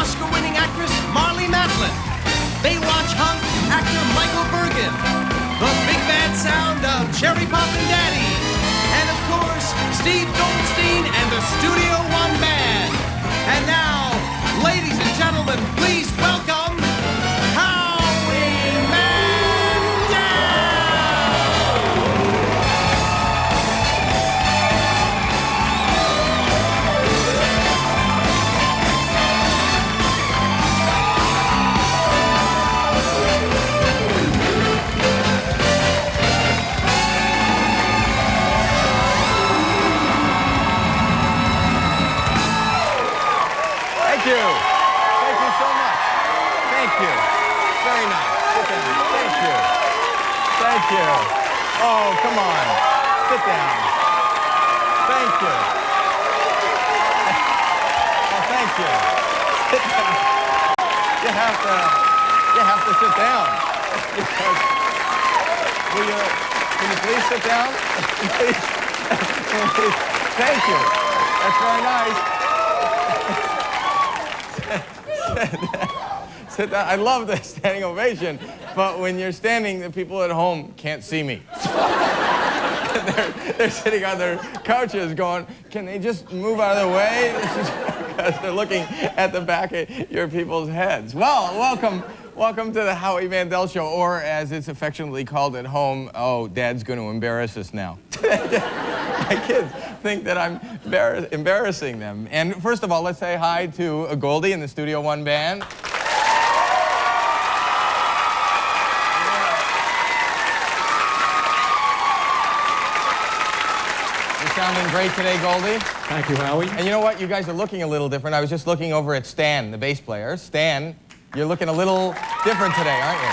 Oscar-winning actress Marlee Matlin, Baywatch hunk actor Michael Bergin, the big bad sound of Cherry Poppin Daddies, and of course, Steve Goldstein and the Studio One Band. And now, ladies and gentlemen, please welcome Howie Mandel! Thank you. Thank you so much. Thank you. Very nice. Sit down. Thank you. Thank you. Oh, come on. Sit down. Thank you. Oh, thank you. Sit down. You have to sit down. Because will you please sit down? Please. Thank you. That's very nice. Sit down. I love the standing ovation, but when you're standing, the people at home can't see me. They're sitting on their couches going, can they just move out of the way? Because they're looking at the back of your people's heads. Well, welcome to the Howie Mandel Show, or as it's affectionately called at home, oh, Dad's going to embarrass us now. My kids think that I'm embarrassing them. And first of all, let's say hi to Goldie and the Studio One Band. You're sounding great today, Goldie. Thank you, Howie. And you know what? You guys are looking a little different. I was just looking over at Stan, the bass player. Stan, you're looking a little different today, aren't you?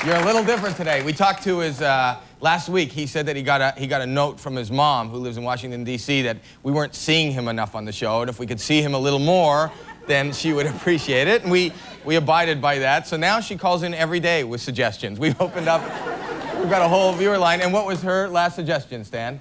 You're a little different today. We talked to his, last week, he said that he got a note from his mom, who lives in Washington, D.C., that we weren't seeing him enough on the show, and if we could see him a little more, then she would appreciate it, and we abided by that. So now she calls in every day with suggestions. We've opened up, we've got a whole viewer line, and what was her last suggestion, Stan?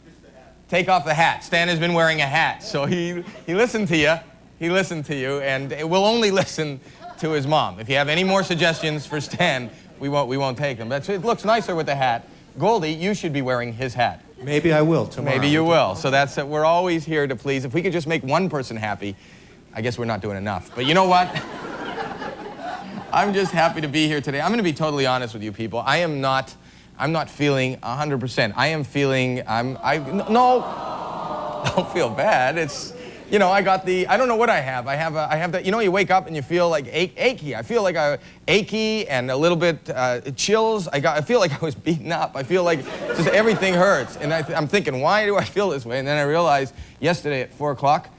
Just the hat. Take off the hat. Stan has been wearing a hat, so he listened to you. He listened to you, and we'll only listen to his mom. If you have any more suggestions for Stan, we won't take them. It looks nicer with the hat. Goldie, you should be wearing his hat. Maybe I will tomorrow. Maybe you will. So that's it. We're always here to please. If we could just make one person happy, I guess we're not doing enough. But you know what? I'm just happy to be here today. I'm going to be totally honest with you people. I'm not feeling 100%. I am feeling, no, don't feel bad. It's, you know, I don't know what I have. I have that, you know, you wake up and you feel like achy. I feel like achy and a little bit chills. I feel like I was beaten up. I feel like just everything hurts. And I'm thinking, why do I feel this way? And then I realized yesterday at 4 o'clock,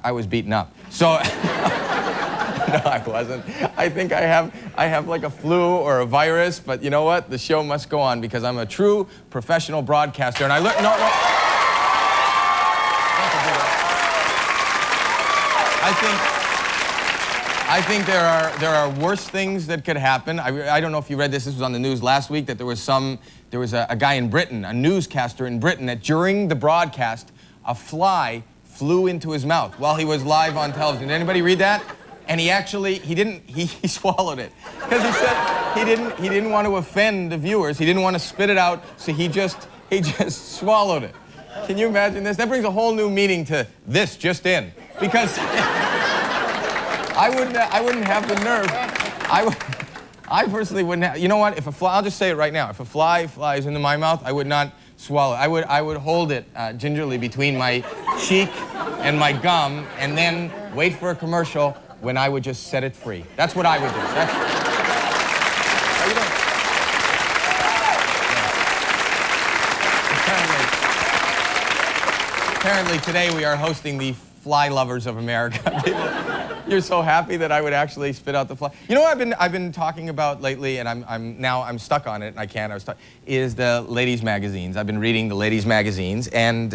I was beaten up. So, no, I wasn't. I think I have like a flu or a virus, but you know what? The show must go on because I'm a true professional broadcaster. And I learned, no. I think there are worse things that could happen. I don't know if you read this. This was on the news last week that there was a guy in Britain, a newscaster in Britain, that during the broadcast, a fly flew into his mouth while he was live on television. Did anybody read that? And he swallowed it because he said he didn't want to offend the viewers. He didn't want to spit it out, so he just swallowed it. Can you imagine this? That brings a whole new meaning to this just in, because I wouldn't have the nerve. I personally wouldn't have. You know what? If a fly, I'll just say it right now. If a fly flies into my mouth, I would not swallow. I would hold it gingerly between my cheek and my gum, and then wait for a commercial when I would just set it free. That's what I would do. How you doing? Apparently today we are hosting the Fly Lovers of America. You're so happy that I would actually spit out the fly. You know what I've been talking about lately, and I'm stuck on it, and I can't. Is the ladies' magazines. I've been reading the ladies' magazines, and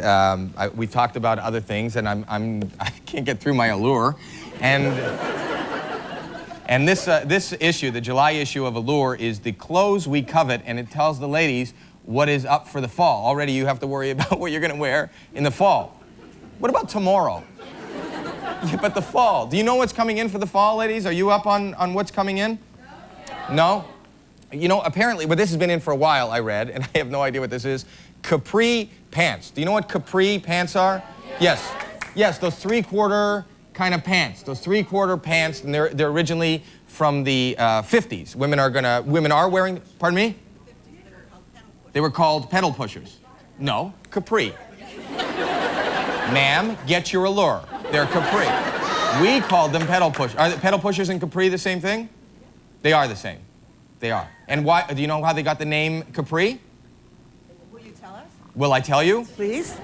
we talked about other things, and I can't get through my Allure, and this issue, the July issue of Allure, is the clothes we covet, and it tells the ladies what is up for the fall. Already you have to worry about what you're going to wear in the fall. What about tomorrow? Yeah, but the fall. Do you know what's coming in for the fall, ladies? Are you up on what's coming in? No? You know, apparently, but this has been in for a while, I read, and I have no idea what this is. Capri pants. Do you know what capri pants are? Yes. Yes, those three-quarter kind of pants. Those three-quarter pants, and they're originally from the 50s. Women are wearing, pardon me? They were called pedal pushers. No, capri. Ma'am, get your Allure. They're capri. We called them pedal pushers. Are the pedal pushers and capri the same thing? They are the same. They are. And why? Do you know how they got the name capri? Will you tell us? Will I tell you? Please.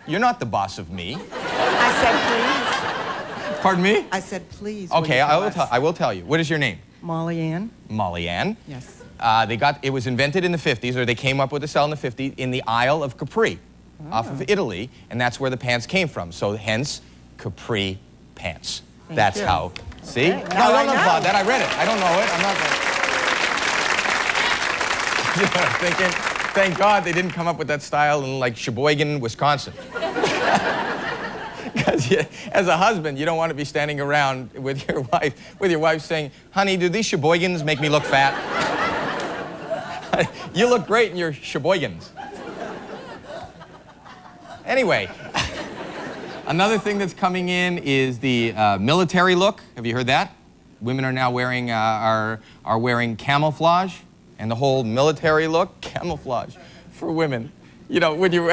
You're not the boss of me. I said please. Pardon me? I said please. Okay, I will tell you. What is your name? Marlee Ann. Molly Ann. Yes. It was invented in the 50s, or they came up with the sell in the 50s in the Isle of Capri, off of Italy, and that's where the pants came from. So hence, capri pants. That's you. how. See? Okay, No, now I don't know. applaud that. I read it. I don't know it. I'm not. You know, thinking, thank God they didn't come up with that style in like Sheboygan, Wisconsin. Because as a husband, you don't want to be standing around with your wife saying, "Honey, do these Sheboygans make me look fat?" You look great in your Sheboygans. Anyway, another thing that's coming in is the military look. Have you heard that? Women are now wearing are wearing camouflage, and the whole military look, camouflage for women. You know, when you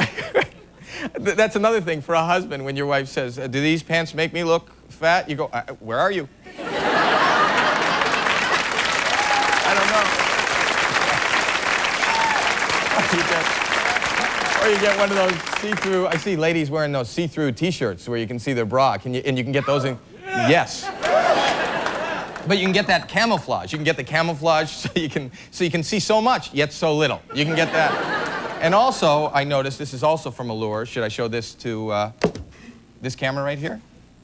that's another thing for a husband when your wife says, "Do these pants make me look fat?" You go, "Where are you?" I don't know. Or you get one of those see-through. I see ladies wearing those see-through T-shirts where you can see their bra. And you can get those in. Yes. But you can get that camouflage. You can get the camouflage so you can see so much yet so little. You can get that. And also, I noticed this is also from Allure. Should I show this to this camera right here?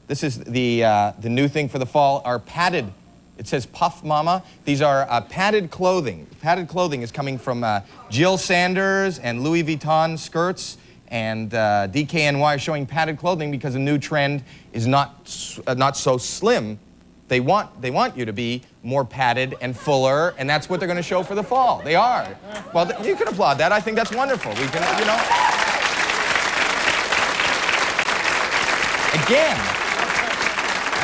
This is the new thing for the fall. Our padded. It says Puff Mama. These are padded clothing. Padded clothing is coming from Jill Sanders and Louis Vuitton skirts, and DKNY are showing padded clothing because the new trend is not so slim. They want you to be more padded and fuller, and that's what they're going to show for the fall. They are. Well, you can applaud that. I think that's wonderful. We can, you know.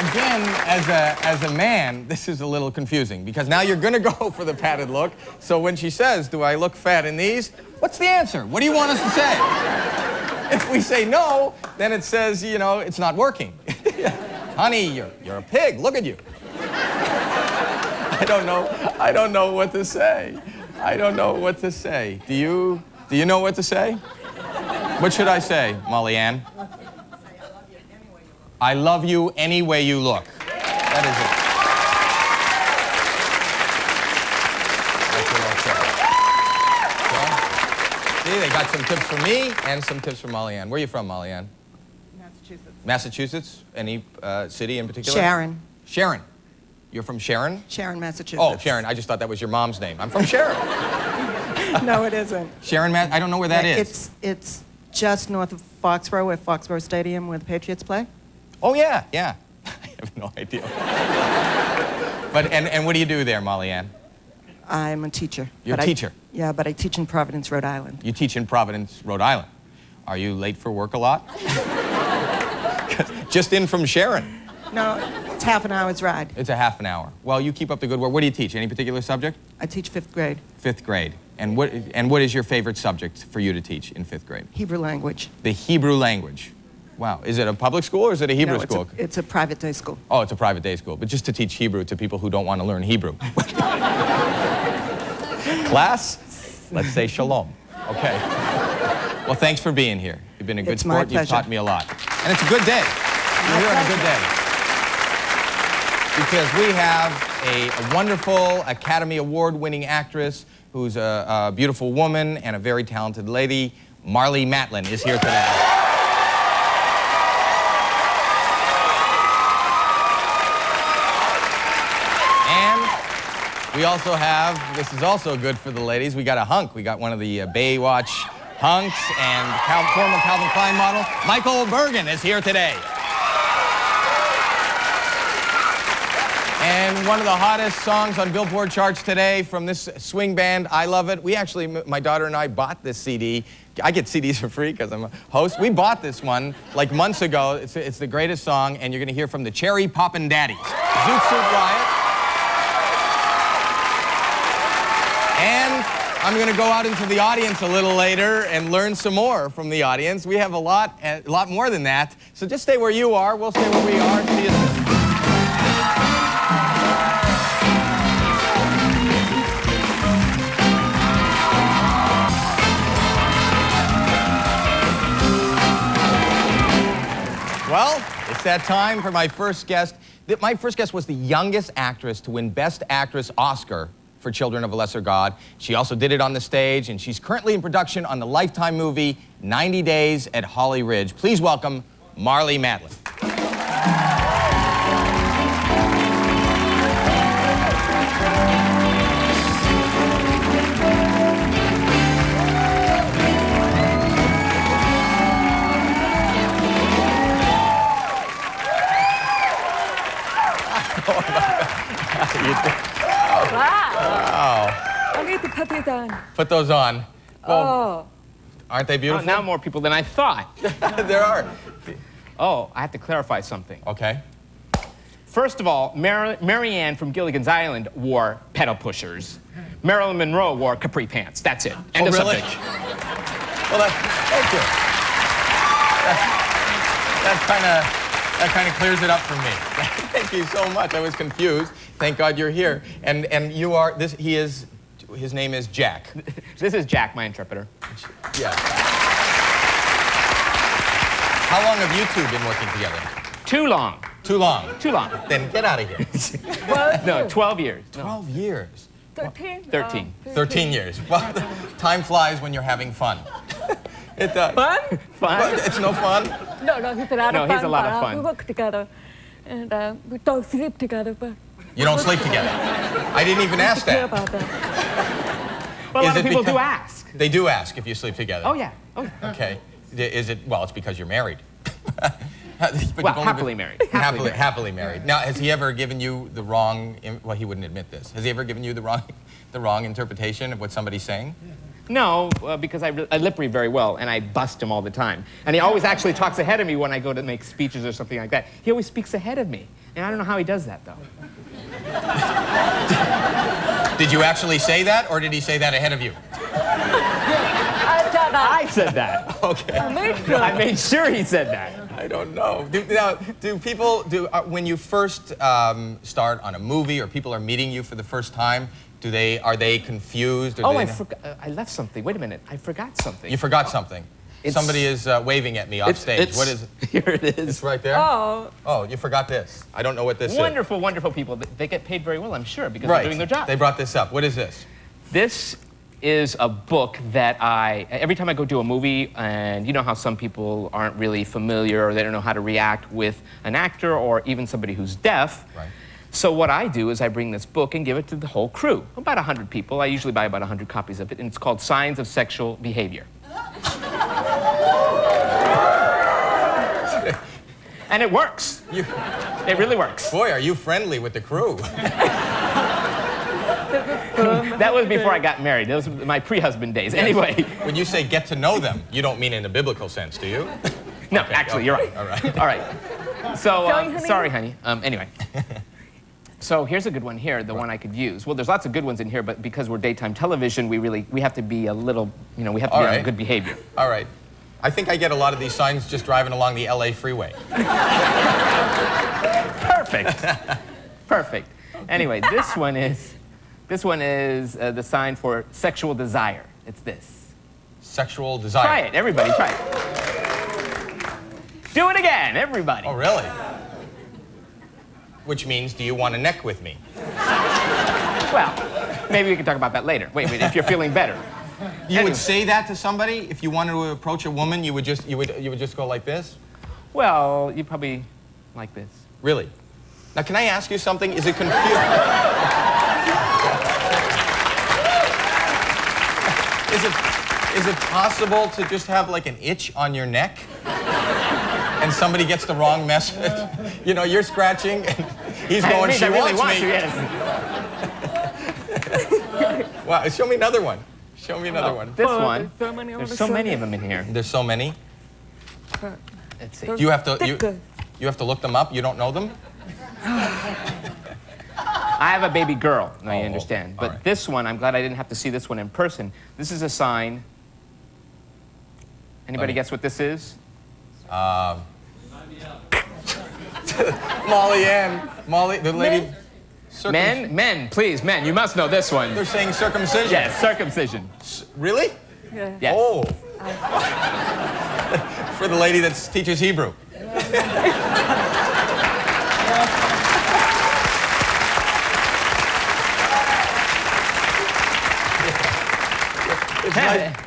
Again, as a man, this is a little confusing because now you're going to go for the padded look. So when she says, "Do I look fat in these?" What's the answer? What do you want us to say? If we say no, then it says, you know, it's not working. Honey, you're a pig. Look at you. I don't know what to say. I don't know what to say. Do you know what to say? What should I say, Molly Ann? I love you any way you look. That is it. That's what I'll say. Okay? See, they got some tips from me and some tips from Molly Ann. Where are you from, Molly Ann? Massachusetts. Massachusetts? Any city in particular? Sharon. Sharon. You're from Sharon? Sharon, Massachusetts. Oh, Sharon. I just thought that was your mom's name. I'm from Sharon. No, it isn't. Sharon, I don't know where that is. It's just north of Foxborough, where Foxborough Stadium, where the Patriots play. Oh, yeah, yeah. I have no idea. But, and what do you do there, Molly Ann? I'm a teacher. You're a teacher? Yeah, but I teach in Providence, Rhode Island. You teach in Providence, Rhode Island. Are you late for work a lot? Just in from Sharon. No, it's half an hour's ride. It's a half an hour. Well, you keep up the good work. What do you teach? Any particular subject? I teach 5th grade. 5th grade. And what is your favorite subject for you to teach in 5th grade? Hebrew language. The Hebrew language. Wow. Is it a public school or is it a Hebrew school? It's a private day school. Oh, it's a private day school. But just to teach Hebrew to people who don't want to learn Hebrew. Class, let's say shalom. Okay. Well, thanks for being here. You've been a good It's my sport. You've pleasure. taught me a lot. And it's a good day. You're here on a good day. Because we have a wonderful Academy Award-winning actress who's a beautiful woman and a very talented lady. Marlee Matlin is here today. And we also have, this is also good for the ladies, we got a hunk. We got one of the Baywatch hunks and former Calvin Klein model. Michael Bergin is here today. And one of the hottest songs on Billboard charts today from this swing band, I Love It. We actually, my daughter and I bought this CD. I get CDs for free because I'm a host. We bought this one like months ago. It's the greatest song, and you're going to hear from the Cherry Poppin Daddies. Zoot Suit Riot. And I'm going to go out into the audience a little later and learn some more from the audience. We have a lot more than that. So just stay where you are. We'll stay where we are. See you soon. Well, it's that time for my first guest. My first guest was the youngest actress to win Best Actress Oscar for Children of a Lesser God. She also did it on the stage, and she's currently in production on the Lifetime movie 90 Days at Holly Ridge. Please welcome Marlee Matlin. Wow. I need to put these on. Put those on. Well, Oh. aren't they beautiful? Now more people than I thought. There are. Oh, I have to clarify something. Okay. First of all, Mary Ann from Gilligan's Island wore pedal pushers. Marilyn Monroe wore capri pants. That's it. End of really? subject. Well, thank you. That kind of clears it up for me. Thank you so much. I was confused. Thank God you're here. And you are this. His name is Jack. This is Jack, my interpreter. Yeah. How long have you two been working together? Too long. Too long. Too long. Then get out of here. No, 12 years. 12 years. 13? 13. 13 years. Well, time flies when you're having fun. It does. Fun? Fun? It's no fun? No, he's a lot of fun. he's a lot of fun. We work together, and we don't sleep together, but You don't sleep together. I didn't even ask care that. about that. Well, a lot Is of it people do because- ask. They do ask if you sleep together. Oh, yeah. Oh, yeah. Okay. Is it, well, it's because you're married. But you've Well, only happily married. Happily married. Now, has he ever given you the wrong, well, he wouldn't admit this. Has he ever given you the wrong interpretation of what somebody's saying? No, because I lip read very well, and I bust him all the time. And he always actually talks ahead of me when I go to make speeches or something like that. He always speaks ahead of me. And I don't know how he does that, though. Did you actually say that, or did he say that ahead of you? I said that. Okay. I made sure he said that. I don't know. Do people, when you first start on a movie or people are meeting you for the first time, are they confused? Or Oh, I left something. Wait a minute. I forgot something. You forgot something. Somebody is waving at me off stage. What is it? Here it is. It's right there? Oh. Oh, you forgot this. I don't know what this Wonderful, wonderful people. They get paid very well, I'm sure, because is. they're doing their job. They brought this up. What is this? This is a book that every time I go do a movie, and you know how some people aren't really familiar or they don't know how to react with an actor or even somebody who's deaf. Right. So what I do is I bring this book and give it to the whole crew, about 100 people. I usually buy about 100 copies of it, and it's called Signs of Sexual Behavior. And it works. It really works. Boy, are you friendly with the crew. That was before I got married. Those were my pre-husband days. Anyway. When you say get to know them, you don't mean in a biblical sense, do you? No, Okay, actually, you're right. All right. All right. So, Sorry, honey? sorry, honey. Anyway. So here's a good one here, the one I could use. Well, there's lots of good ones in here, but because we're daytime television, we have to be a little, we have to be on good behavior. All right. I think I get a lot of these signs just driving along the LA freeway. Perfect. Perfect. Anyway, this one is the sign for sexual desire. It's this. Sexual desire. Try it, everybody, try it. Do it again, everybody. Oh, really? Which means, do you want to neck with me? Well, maybe we can talk about that later. Wait, if you're feeling better. You would say that to somebody if you wanted to approach a woman. You would just go like this. Well, you probably like this. Really? Now, can I ask you something? Is it confusing? Is it possible to just have like an itch on your neck? And somebody gets the wrong message. You know, you're scratching, and He's It going, means she I really wants want me. you, yes. Wow, show me another one. Show me another one. This Oh, one. there's so many There's over so so many of many. them in here. There's so many. Let's see. You have to Thicker. you have to look them up. You don't know them. I have a baby girl. Now you understand. all But right. this one, I'm glad I didn't have to see this one in person. This is a sign. Anybody guess what this is? Molly, the lady. Men, please, men. You must know this one. They're saying circumcision. Yes, circumcision. Really? Yeah. Yes. Oh. For the lady that teaches Hebrew.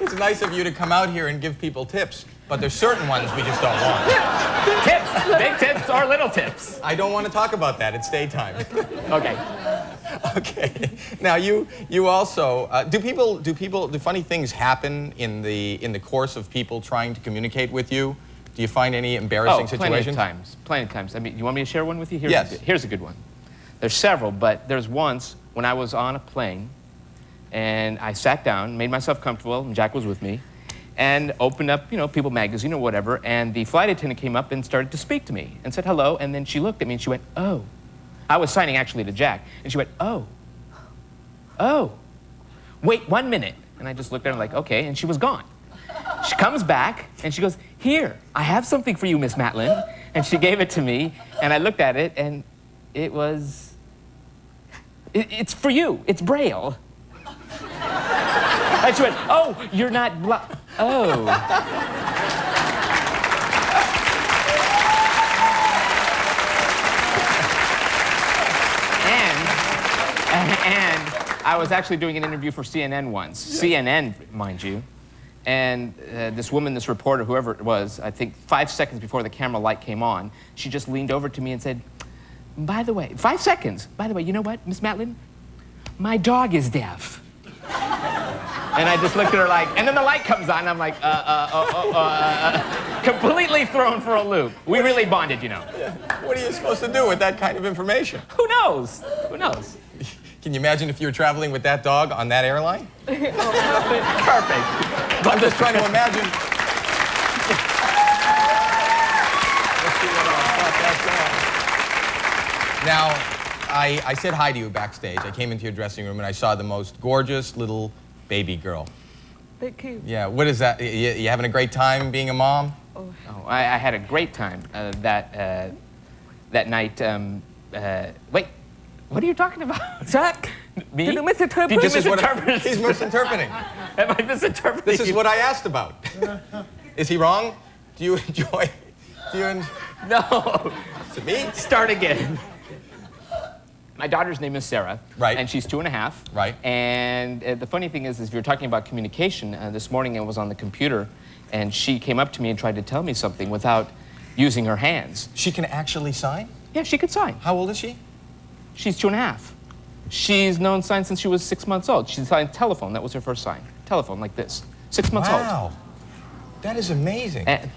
It's nice of you to come out here and give people tips, but there's certain ones we just don't want. Tips, big tips or little tips. I don't want to talk about that. It's daytime. Okay. Okay. Now you also do funny things happen in the course of people trying to communicate with you? Do you find any embarrassing situations? Plenty of times. I mean, you want me to share one with you? Yes. Here's a good one. There's several, but there's once when I was on a plane and I sat down, made myself comfortable, and Jack was with me, and opened up, People magazine or whatever, and the flight attendant came up and started to speak to me and said hello, and then she looked at me and she went, "Oh." I was signing actually to Jack, and she went, "Oh. Oh. Wait 1 minute." And I just looked at her like, okay, and she was gone. She comes back, and she goes, "Here, I have something for you, Miss Matlin." And she gave it to me, and I looked at it, and it was... It's for you. It's Braille. And she went, "Oh, you're not oh." And I was actually doing an interview for CNN once. CNN, mind you. And this woman, this reporter, whoever it was, I think 5 seconds before the camera light came on, she just leaned over to me and said, "By the way," 5 seconds, "By the way, you know what, Miss Matlin? My dog is deaf." And I just looked at her like, and then the light comes on, and I'm like, completely thrown for a loop. We really bonded, What are you supposed to do with that kind of information? Who knows? Who knows? Can you imagine if you were traveling with that dog on that airline? Perfect. I'm just trying to imagine. Let's see what that's on. Now, I said hi to you backstage. I came into your dressing room and I saw the most gorgeous little baby girl. Thank you. Yeah, what is that? You having a great time being a mom? Oh, I had a great time that night. Wait, what are you talking about? Jack, Me? did you misinterpret? He's misinterpreted. he's misinterpreting. Am I misinterpreting? This is what I asked about. Is he wrong? Do you enjoy? No. Is it me? Start again. My daughter's name is Sarah. Right. And she's 2.5. Right. And the funny thing is we were talking about communication. This morning I was on the computer, and she came up to me and tried to tell me something without using her hands. She can actually sign? Yeah, she could sign. How old is she? She's 2.5. She's known sign since she was 6 months old. She signed telephone. That was her first sign. Telephone, like this. 6 months old. Wow. That is amazing. And,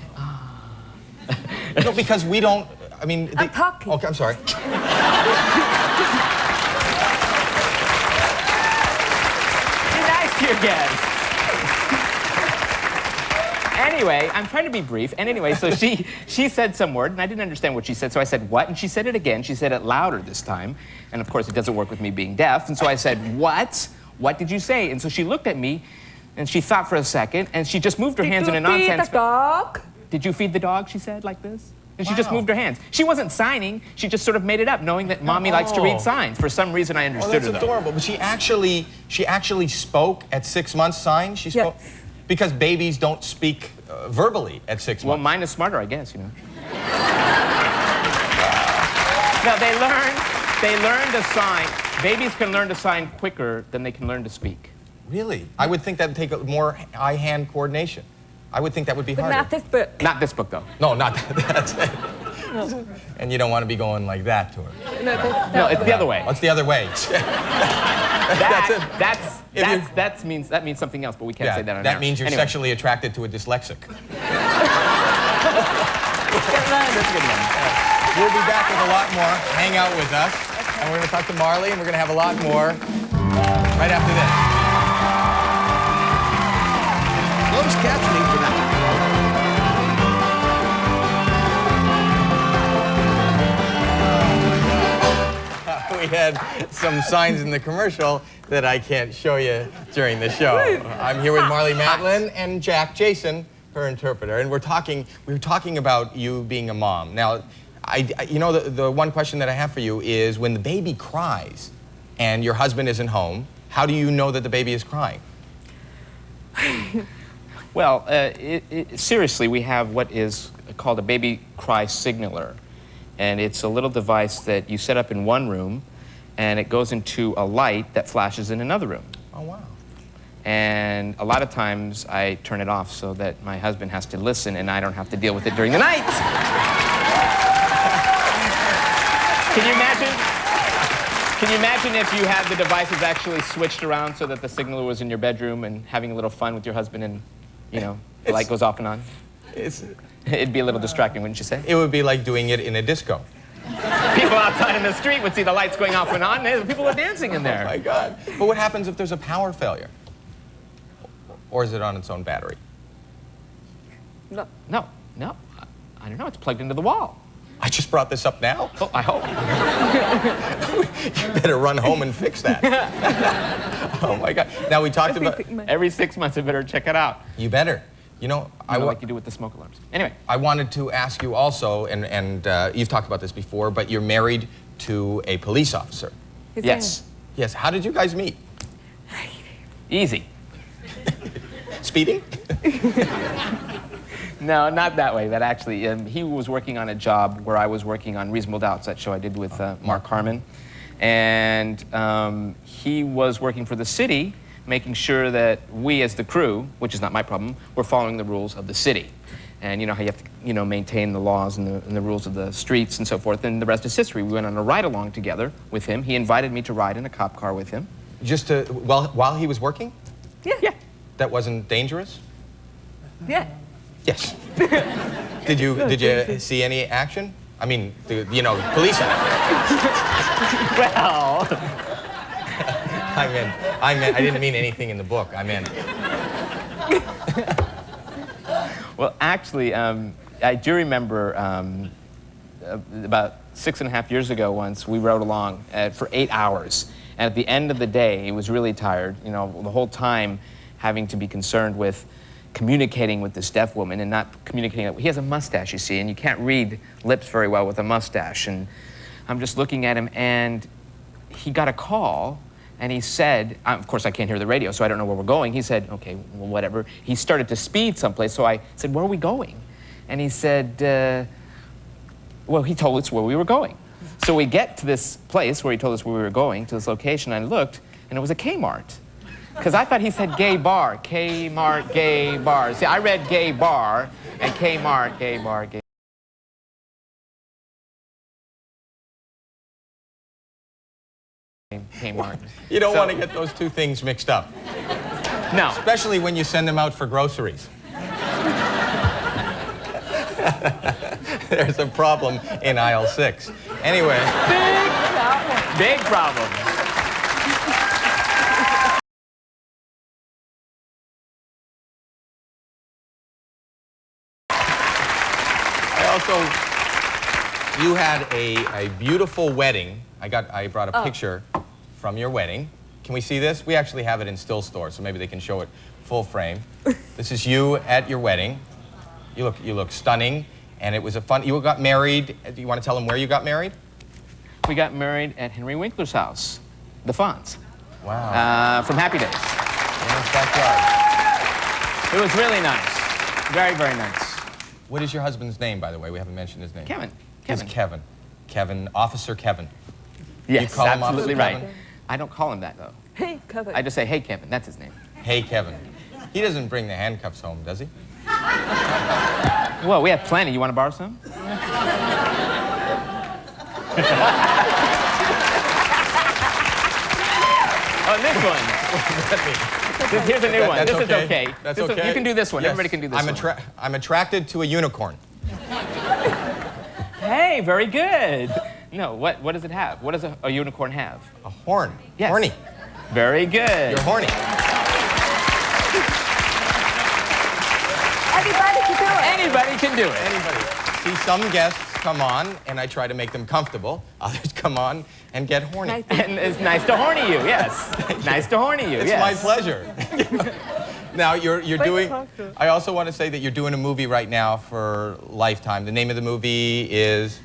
No, because we don't, I mean... I'm talking. Okay, I'm sorry. be nice to your guests. Anyway, I'm trying to be brief. And anyway, so she said some word, and I didn't understand what she said. So I said, "What?" And she said it again. She said it louder this time. And of course, it doesn't work with me being deaf. And so I said, "What? What did you say?" And so she looked at me, and she thought for a second, and she just moved her hands in a Did you feed nonsense. the dog? Did you feed the dog? She said, like this. And she just Wow. moved her hands. She wasn't signing. She just sort of made it up, knowing that Mommy likes to read Oh. signs. For some reason, I Oh, understood that's her, though. adorable. But she actually spoke at 6 months sign? She spoke? Yes. Because babies don't speak verbally at 6 Well, months. mine is smarter, I guess, No, they learn to sign. Babies can learn to sign quicker than they can learn to speak. Really? I would think that would take more eye-hand coordination. I would think that would be But harder. not this book. Not this book, though. No, not that. That's it. And you don't want to be going like that to her. No, it's the other way. What's the other way? That means something else, but we can't say that on that air. means you're Anyway. sexually attracted to a dyslexic. That's a good one. We'll be back with a lot more. Hang out with us. And we're going to talk to Marlee, and we're going to have a lot more right after this. Closed captioning for that. We had some signs in the commercial that I can't show you during the show. I'm here with Marlee Matlin and Jason, her interpreter, and we were talking about you being a mom. Now, you know, the one question that I have for you is when the baby cries and your husband isn't home, how do you know that the baby is crying? Well, seriously, we have what is called a baby cry signaler. And it's a little device that you set up in one room, and it goes into a light that flashes in another room. Oh, wow. And a lot of times I turn it off so that my husband has to listen and I don't have to deal with it during the night. Can you imagine? Can you imagine if you had the devices actually switched around so that the signaler was in your bedroom and having a little fun with your husband and, you know, the light goes off and on? It'd be a little distracting, wouldn't you say? It would be like doing it in a disco. People outside in the street would see the lights going off and on, and people were dancing in there. Oh, my God. But what happens if there's a power failure? Or is it on its own battery? No. I don't know. It's plugged into the wall. I just brought this up now? Oh, I hope. You better run home and fix that. Oh, my God. Now, we talked about... Every 6 months, I better check it out. You better. You know, like you do with the smoke alarms. Anyway. I wanted to ask you also, and you've talked about this before, but you're married to a police officer. Yes. Yes. How did you guys meet? Easy. Speeding? No, not that way. That actually, he was working on a job where I was working on Reasonable Doubts, that show I did with Mark Harmon. And he was working for the city, making sure that we as the crew, which is not my problem, were following the rules of the city. And you know how you have to, you know, maintain the laws and the rules of the streets and so forth, and the rest is history. We went on a ride-along together with him. He invited me to ride in a cop car with him. Just to, while he was working? Yeah. That wasn't dangerous? Yeah. Yes. Did you see any action? I mean, you know, police action. Well... I didn't mean anything in the book. I meant... Well, actually, I do remember about 6.5 years ago once, we rode along for 8 hours. And at the end of the day, he was really tired, you know, the whole time having to be concerned with communicating with this deaf woman and not communicating. He has a mustache, you see, and you can't read lips very well with a mustache. And I'm just looking at him, and he got a call. And he said, of course I can't hear the radio, so I don't know where we're going. He said, okay, well, whatever. He started to speed someplace, so I said, where are we going? And he said, well, he told us where we were going. So we get to this place where he told us where we were going, to this location, and I looked, and it was a Kmart. Because I thought he said gay bar, Kmart, gay bar. See, I read gay bar, and Kmart, gay bar, gay. Kmart. You don't want to get those two things mixed up. No. Especially when you send them out for groceries. There's a problem in aisle 6. Anyway. Big problem. Big problem. You had a beautiful wedding. I brought a picture from your wedding. Can we see this? We actually have it in still store, so maybe they can show it full frame. This is you at your wedding. You look stunning, and it was a fun. You got married. Do you want to tell them where you got married? We got married at Henry Winkler's house, the Fonz. Wow. From Happy Days. Nice backyard. It was really nice. Very, very nice. What is your husband's name, by the way? We haven't mentioned his name. Kevin. He's Kevin. Kevin, Officer Kevin. Yes, you call him absolutely Officer right. Kevin? I don't call him that, though. Hey, Kevin. I just say, hey, Kevin. That's his name. Hey, Kevin. He doesn't bring the handcuffs home, does he? Well, we have plenty. You want to borrow some? Oh, this one. Here's a new one. This is okay. That's okay. You can do this one. Yes. Everybody can do this one. I'm attracted to a unicorn. Hey, very good. No, what does it have? What does a unicorn have? A horn. Yes. Horny. Very good. You're horny. Anybody can do it. Anybody can do it. Anybody. See, some guests come on, and I try to make them comfortable. Others come on and get horny. Nice. And it's nice to horny you, yes. Nice to horny you, It's yes. my pleasure. Now, you're doing, talk to us. I also want to say that you're doing a movie right now for Lifetime. The name of the movie is?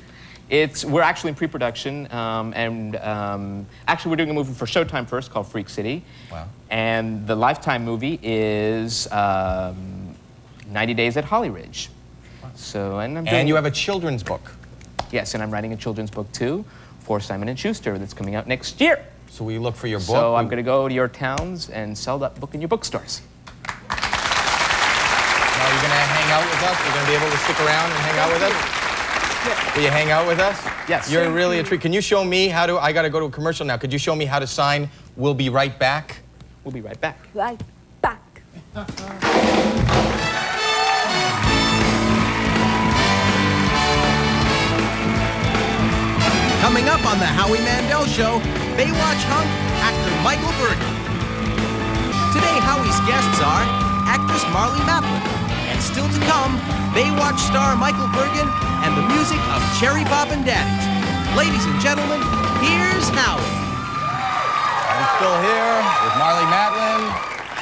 We're actually in pre-production, actually we're doing a movie for Showtime first called Freak City. Wow. And the Lifetime movie is 90 Days at Holly Ridge. So, And you have a children's book. Yes, and I'm writing a children's book too for Simon & Schuster that's coming out next year. So we look for your book. So I'm going to go to your towns and sell that book in your bookstores. Now you're going to hang out with us? You're going to be able to stick around and hang out with us? Will you hang out with us? Yes. You're really a treat. Can you show me how to, I got to go to a commercial now. Could you show me how to sign "We'll be right back"? We'll be right back. Right back. Coming up on the Howie Mandel Show, Baywatch hunk actor Michael Bergin. Today, Howie's guests are actress Marlee Matlin, and still to come, Baywatch star Michael Bergin and the music of Cherry Poppin Daddies. Ladies and gentlemen, here's Howie. I'm still here with Marlee Matlin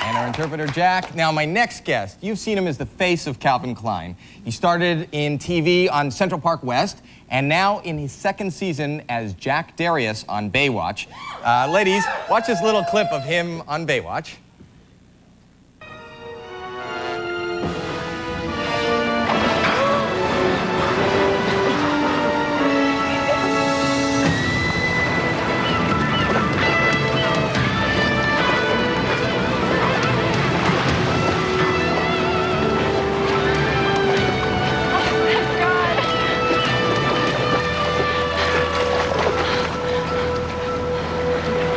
and our interpreter, Jack. Now, my next guest, you've seen him as the face of Calvin Klein. He started in TV on Central Park West, and now in his second season as Jack Darius on Baywatch. Ladies, watch this little clip of him on Baywatch.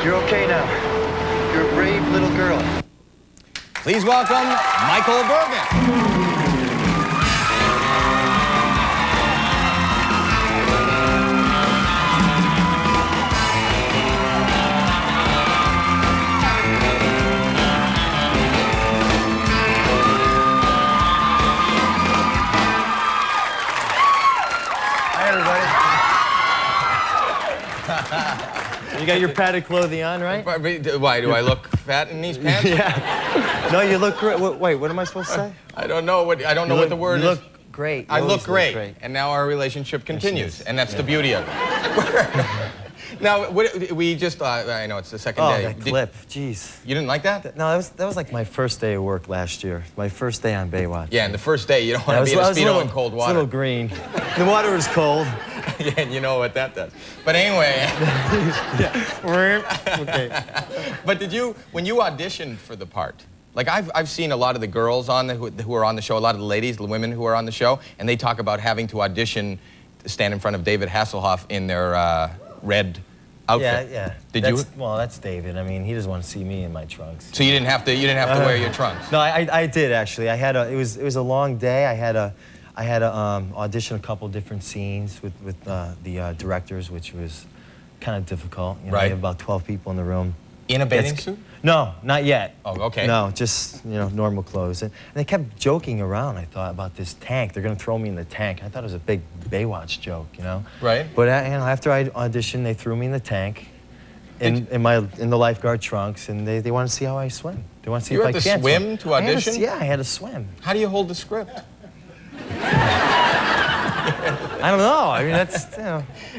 You're okay now. You're a brave little girl. Please welcome Michael Bergin. Hi, everybody. You got your padded clothing on, right? Why, do I look fat in these pants? Yeah. No, you look great. Wait, what am I supposed to say? I don't know what the word you is. look great. I You look always great, and now our relationship continues, and that's Yeah. the beauty of it. Now, we just, I know it's the second Oh, day. that clip. Jeez. You didn't like that? No, that was like my first day of work last year. My first day on Baywatch. Yeah, and the first day, you don't I want to was- be in I a was Speedo in cold It's a water. little green. The water was cold. Yeah, and you know what that does. But anyway. Okay. But when you auditioned for the part, like I've seen a lot of the girls on who are on the show, a lot of the ladies, the women who are on the show, and they talk about having to audition to stand in front of David Hasselhoff in their red outfit. Yeah. Did you? Well, that's David. I mean, he doesn't want to see me in my trunks. So you didn't have to wear your trunks. No, I did actually. It was a long day. I had to audition a couple different scenes with the directors, which was kind of difficult. You know, Right. You have about 12 people in the room. In a bathing suit? No, not yet. Oh, okay. No, just normal clothes. And they kept joking around. I thought about this tank. They're gonna throw me in the tank. I thought it was a big Baywatch joke, Right. But after I auditioned, they threw me in the tank, in the lifeguard trunks, and they want to see how I swim. They want to see You if I had to can swim to audition? Yeah, I had to swim. How do you hold the script? I don't know. I mean, that's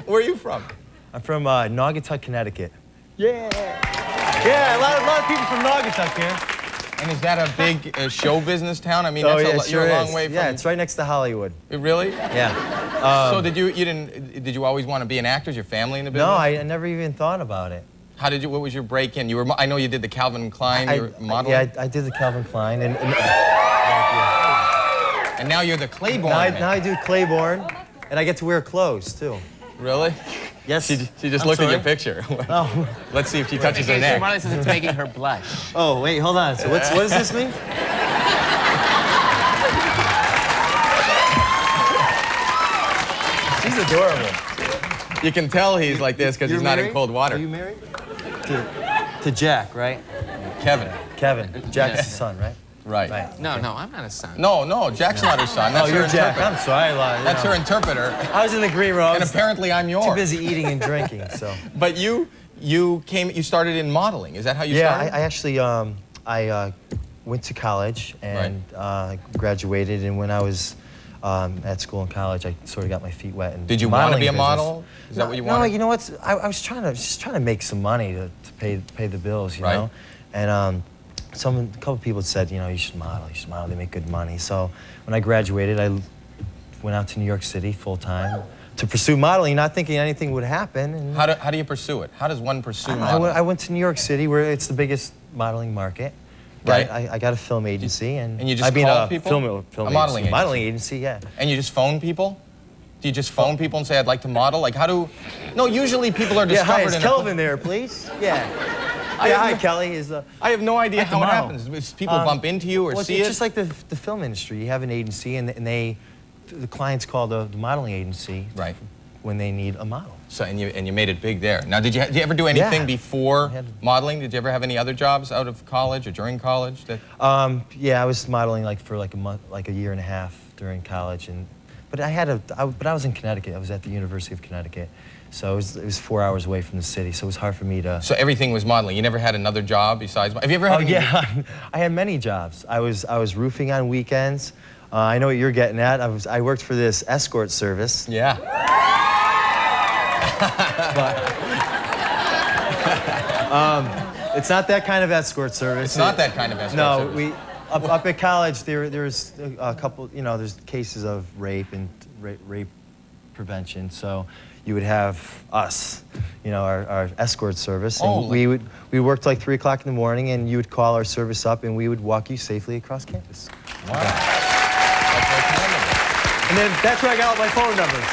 Where are you from? I'm from Naugatuck, Connecticut. Yeah. Yeah, a lot of people from Naugatuck here. And is that a big show business town? I mean, Oh, that's yeah, you're a long is. way from. Yeah, it's right next to Hollywood. Really? Yeah. So did you always want to be an actor? Is your family in the business? No, I never even thought about it. What was your break in? I know you did the Calvin Klein, you were modeling. Yeah, I did the Calvin Klein, and now you're the Claiborne. now I do Claiborne, and I get to wear clothes too. Really? Yes. She just looked at your picture. Oh. Let's see if she touches her neck. Marlee says it's making her blush. Oh, wait, hold on. So what does this mean? He's adorable. You can tell he's like this because he's not in married? cold water. Are you married? To Jack, right? Kevin. Kevin. Jack's his son, right? Right. No, I'm not a son. No, Jack's not her son. That's Oh, her you're Jack. interpreter. I'm sorry. I lied. That's her interpreter. I was in the green room. And apparently I'm yours. too busy eating and drinking, so. But you started in modeling. Is that how you Yeah, started? I actually went to college and graduated, and when I was at school and college, I sort of got my feet wet. Did you want to be a model? Is that what you wanted? No, you know what? I was just trying to make some money to pay the bills, you know. And a couple people said, you know, you should model. They make good money. So when I graduated, I went out to New York City full time to pursue modeling, not thinking anything would happen. And How do you pursue it? How does one pursue modeling? I went to New York City, where it's the biggest modeling market. Right. I got a film agency, and you just I mean, call people? film A agency. modeling Modeling agency, yeah. And you just phone people? Do you just phone people and say, I'd like to model? Like, how do... No, usually people are Yeah, discovered hi, is in Kelvin there, please? Yeah. Hi, Kelly. I have no idea how it model. happens. Does people bump into you or Well, see it's it? just like the film industry. You have an agency, and the clients call the modeling agency when they need a model. So, and you made it big there. Now, did you ever do anything before modeling? Did you ever have any other jobs out of college or during college? Yeah, I was modeling for a month, like a year and a half during college, but I was in Connecticut. I was at the University of Connecticut, so it was 4 hours away from the city. So it was hard for me to. So everything was modeling. You never had another job besides? Have you ever had? Yeah, I had many jobs. I was roofing on weekends. I know what you're getting at. I worked for this escort service. Yeah. It's not that kind of escort service. It's not that kind of escort service. No, up at college there's a couple. You know, there's cases of rape and rape prevention. So you would have us, you know, our escort service, and we worked like 3 o'clock in the morning, and you would call our service up, and we would walk you safely across campus. Wow. That's And then that's where I got all my phone numbers.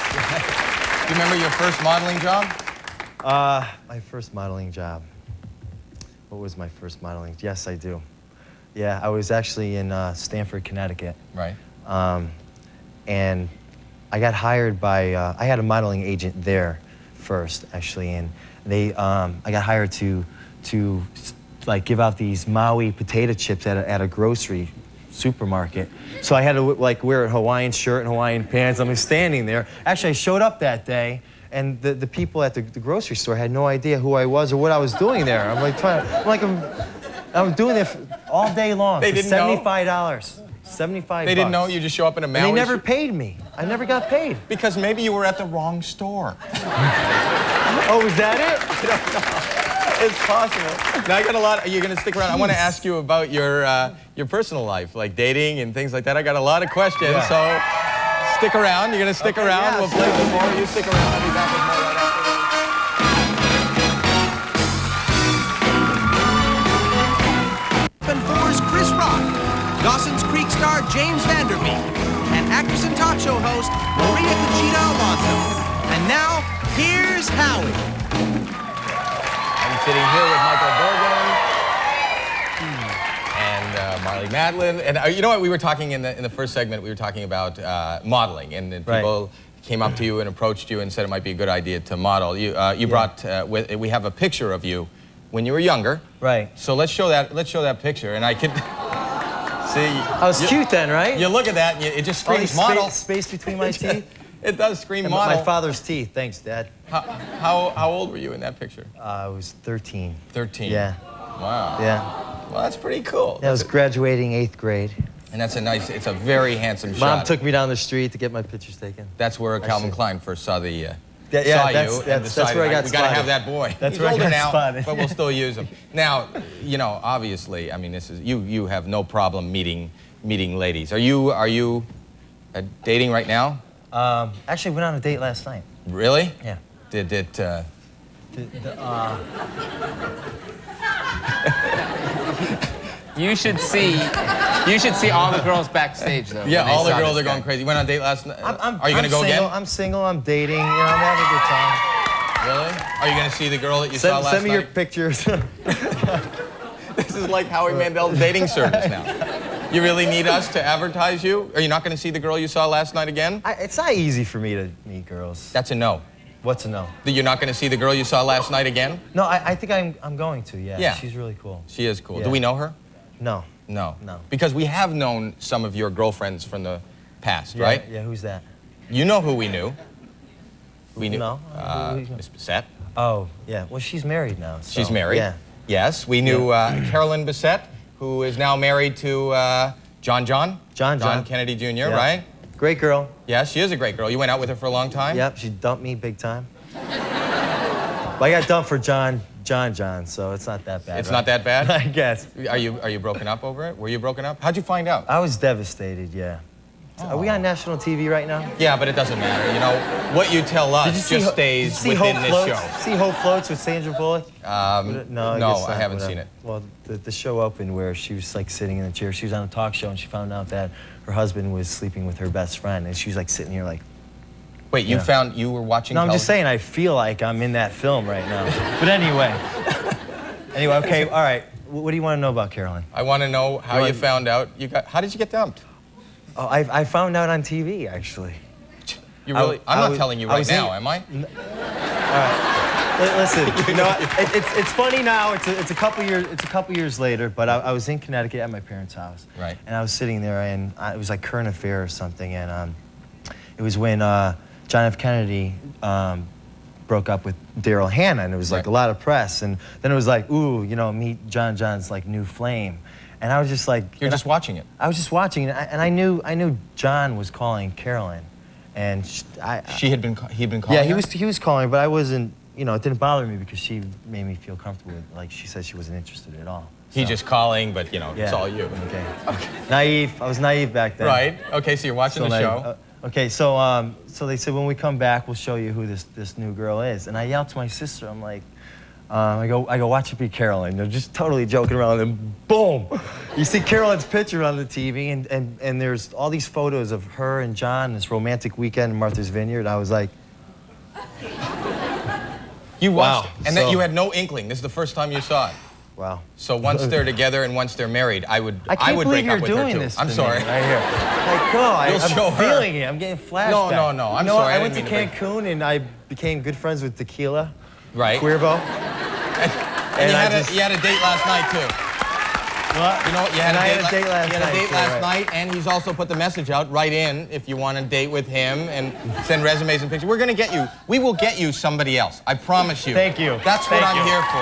Do you remember your first modeling job? My first modeling job. What was my first modeling? Yes, I do. Yeah, I was actually in Stamford, Connecticut. Right. And I got hired by, I had a modeling agent there first, actually, and I got hired to like give out these Maui potato chips at a grocery supermarket. So I had to wear a Hawaiian shirt and Hawaiian pants. I'm standing there. Actually, I showed up that day, and the people at the grocery store had no idea who I was or what I was doing there. I'm doing it all day long. They didn't know? $75. $75. They didn't know you just show up in a Maui And they never shirt? paid me. I never got paid. Because maybe you were at the wrong store. Oh, was that it? I don't know. It's possible. Now, I got a lot. You're going to stick around. I want to ask you about your personal life, like dating and things like that. I got a lot of questions, so stick around. You're going to stick around. Yeah, we'll play some more. You stick around. I'll be back with more right after this. 4's Chris Rock, Dawson's Creek star James Vanderbeek, and actress and talk show host Maria Conchita Alonso. And now, here's Howie. I'm sitting here with Michael Bergin and Marlee Matlin. And you know what? We were talking in the first segment. We were talking about modeling, and people came up to you and approached you and said it might be a good idea to model. You brought we have a picture of you when you were younger. Right. So let's show that picture, and I can see. I was cute then, right? You look at that, and it just screams model. Space between my teeth. It does scream And model. my father's teeth. Thanks, Dad. How old were you in that picture? I was 13. 13. Yeah. Wow. Yeah. Well, that's pretty cool. I was graduating 8th grade. And it's a very handsome shot. Mom took me down the street to get my pictures taken. That's where Calvin Klein first saw the saw that's you and that's decided, where I got we gotta spotted. have that boy. That's He's where I older got now, spotted. but we'll still use him. Now, you know, obviously, I mean, this is you have no problem meeting ladies. Are you dating right now? Actually, went on a date last night. Really? Yeah. Did it? You should see all the girls backstage though. Yeah, when they all the saw girls this are going guy. crazy. You went on a date last night. Are you I'm gonna go single, again? I'm single. I'm dating. You know, I'm having a good time. Really? Are you gonna see the girl that you saw last Send me night? your pictures. This is like Howie Mandel's dating service now. You really need us to advertise you? Are you not going to see the girl you saw last night again? It's not easy for me to meet girls. That's a no. What's a no? That you're not going to see the girl you saw last night again? No, I think I'm going to, yeah. Yeah. She's really cool. She is cool. Yeah. Do we know her? No. No. No. Because we have known some of your girlfriends from the past, Yeah, right? Yeah, who's that? You know who we knew. We knew No. Miss Bissett. Oh, yeah. Well, she's married now. So, She's married. Yeah. Yes. We knew Carolyn Bissett, who is now married to John Kennedy Jr., Yeah. right? Great girl. Yes, she is a great girl. You went out with her for a long time? Yep, she dumped me big time. But I got dumped for John, so it's not that bad. It's right? not that bad? I guess. Are you broken up over it? Were you broken up? How'd you find out? I was devastated, yeah. Are we on national TV right now? Yeah, but it doesn't matter. You know, what you tell us just stays within this show. See Hope Floats with Sandra Bullock? No, I guess I not, haven't whatever. seen it. Well, the show opened where she was like sitting in a chair. She was on a talk show and she found out that her husband was sleeping with her best friend, and she was like sitting here like. Wait, you were watching? No, I'm just saying. I feel like I'm in that film right now. But anyway, okay, all right. What do you want to know about Carolyn? I want to know how you found out. How did you get dumped? Oh, I found out on TV actually. You really? I'm not telling you right now, am I? All right. Listen, you know, it's funny now. It's a couple years later. But I was in Connecticut at my parents' house. Right. And I was sitting there, and it was like current affair or something, and it was when John F. Kennedy broke up with Daryl Hannah, and it was like a lot of press, and then it was like, ooh, you know, meet John's like new flame. And I was just like... You're just watching it. I was just watching it, and I knew John was calling Carolyn, and he'd been calling. Yeah, her? he was calling, but I wasn't. You know, it didn't bother me because she made me feel comfortable. Like she said, she wasn't interested at all. He's just calling, but you know, it's all you. Okay. Naive. I was naive back then. Right. Okay, so you're watching the show. Okay, so they said when we come back, we'll show you who this new girl is, and I yelled to my sister. I'm like. I go, watch it be Carolyn. They're just totally joking around, and boom! You see Carolyn's picture on the TV, and there's all these photos of her and John, this romantic weekend in Martha's Vineyard. I was like... You watched it, and so, then you had no inkling. This is the first time you saw it. Wow. So once they're together and once they're married, I would break up with her too. I can't believe you're doing this to I'm sorry. me right here. Like, girl, I'm feeling it. I'm getting flashbacks. No. I'm sorry. sorry. I went to Cancun, and I became good friends with Tequila. Right. Cuervo. And you had a date last night, too. What? You know, you had a date last night. You had a date last night, and he's also put the message out, write in if you want to date with him and send resumes and pictures. We're going to get you, we will get you somebody else. I promise you. Thank you. That's what I'm here for,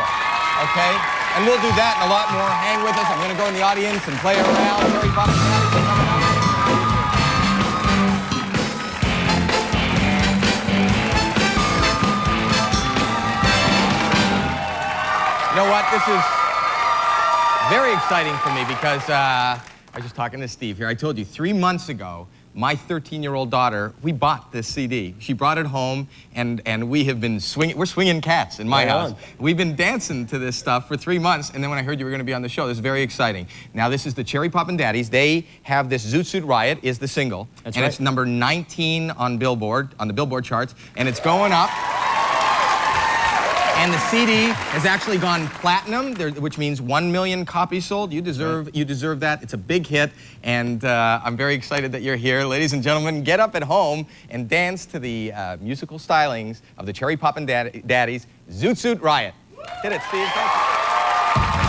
okay? And we'll do that and a lot more. Hang with us. I'm going to go in the audience and play around. Cherry Poppin Daddies are coming up. You know what? This is very exciting for me because I was just talking to Steve here. I told you 3 months ago, my 13-year-old daughter, we bought this CD. She brought it home, and we have been swinging. We're swinging cats in my house. We've been dancing to this stuff for 3 months, and then when I heard you were going to be on the show, this is very exciting. Now, this is the Cherry Poppin Daddies. They have this Zoot Suit Riot is the single. That's right. It's number 19 on Billboard, on the Billboard charts, and it's going up. And the CD has actually gone platinum, which means 1 million copies sold. You deserve that. It's a big hit, and I'm very excited that you're here. Ladies and gentlemen, get up at home and dance to the musical stylings of the Cherry Poppin Daddies, Zoot Suit Riot. Hit it, Steve. Thank you.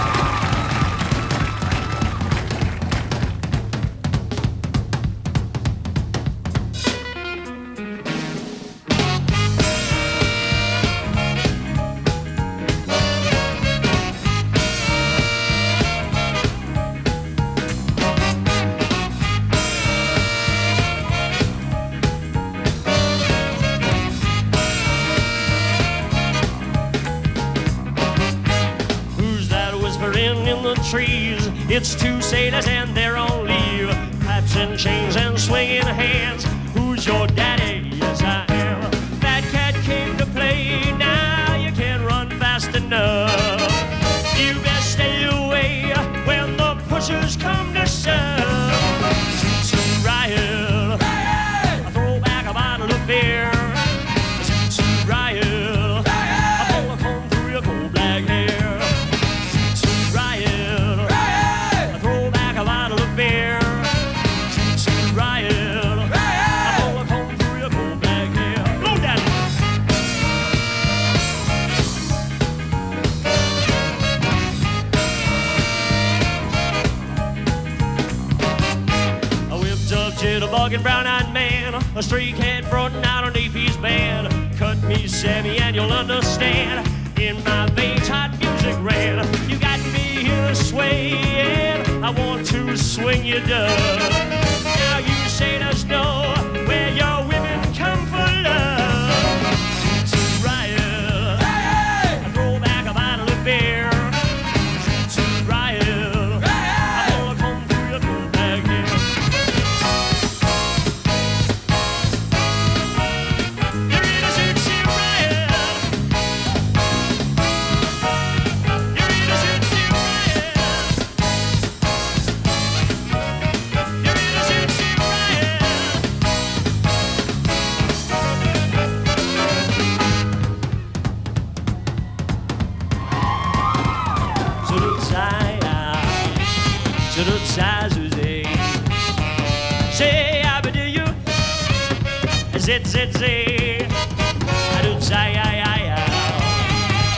Trees. It's two sailors and they're on leave. Pipes and chains and swinging hands. Who's your daddy? Yes, I am. That cat came to play. Now you can't run fast enough. You best stay away when the pushers come to shove. Zoot Suit Riot. I throw back a bottle of beer. Zoot Suit Riot. I pull a comb through your cold black hair. Zoot Suit Riot. Beer. bugging brown-eyed man, a streak head frontin' out underneath his band. Cut me, Sammy, and you'll understand. In my veins, hot music ran. You got me here swaying. I want to swing you down. Now you sailors know where your women come for love. Zoot Riot, I throw back a bottle of beer. Zoot Riot, I'm gonna come through your door back here. You're in a Zoot Suit Riot. You're in a Zoot Suit Riot. You're in a Zoot Suit Riot. Zoot Susie. Say, I do you. Zit, zit, zit. I do say,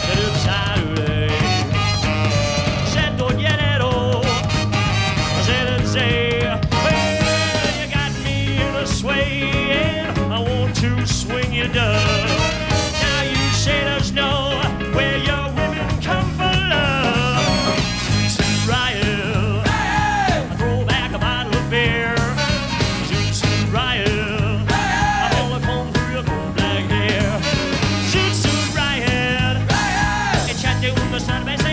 Zoot Saturday. Said, don't get it all. Zit, zit. Well, you got me in a sway. I want to swing you down. Now you sailors know where your women come for love. Zoot Riot, I throw back a bottle of beer. Zoot Suit Riot, I'm gonna come through your cold black hair. Zoot Suit Riot, echate uno cerveza.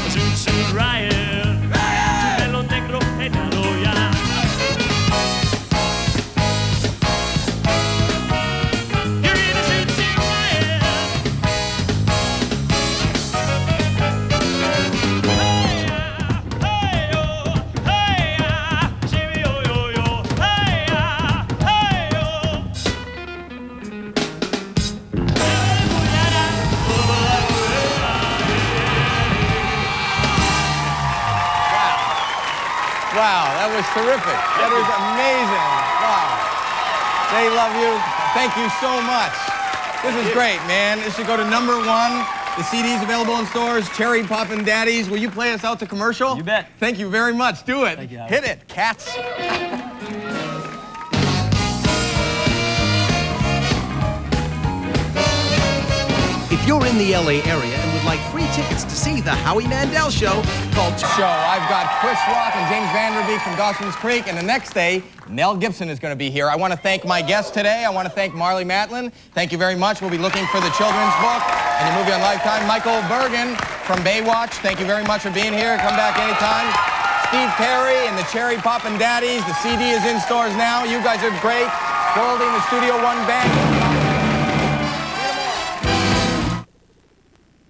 Zoot Suit Riot, tu pelo negro peinado ya. You're in a Zoot Suit Riot. Hey, yo, hey, see me, yo, yo, yo. Hey, yo. Wow, that was terrific. That was amazing. Wow. They love you. Thank you so much. This is great, man. This should go to #1. The CD's available in stores. Cherry Poppin Daddies. Will you play us out to commercial? You bet. Thank you very much. Do it. Thank you, Howie. Hit it, cats. If you're in the LA area and would like free tickets to see the Howie Mandel Show, call Show. I've got Chris Rock and James Vanderbeek from Dawson's Creek, and the next day, Mel Gibson is going to be here. I want to thank my guests today. I want to thank Marlee Matlin. Thank you very much. We'll be looking for the children's book and the movie on Lifetime. Michael Bergin from Baywatch. Thank you very much for being here. Come back anytime. Steve Perry and the Cherry Poppin Daddies. The CD is in stores now. You guys are great. Holding the Studio One band.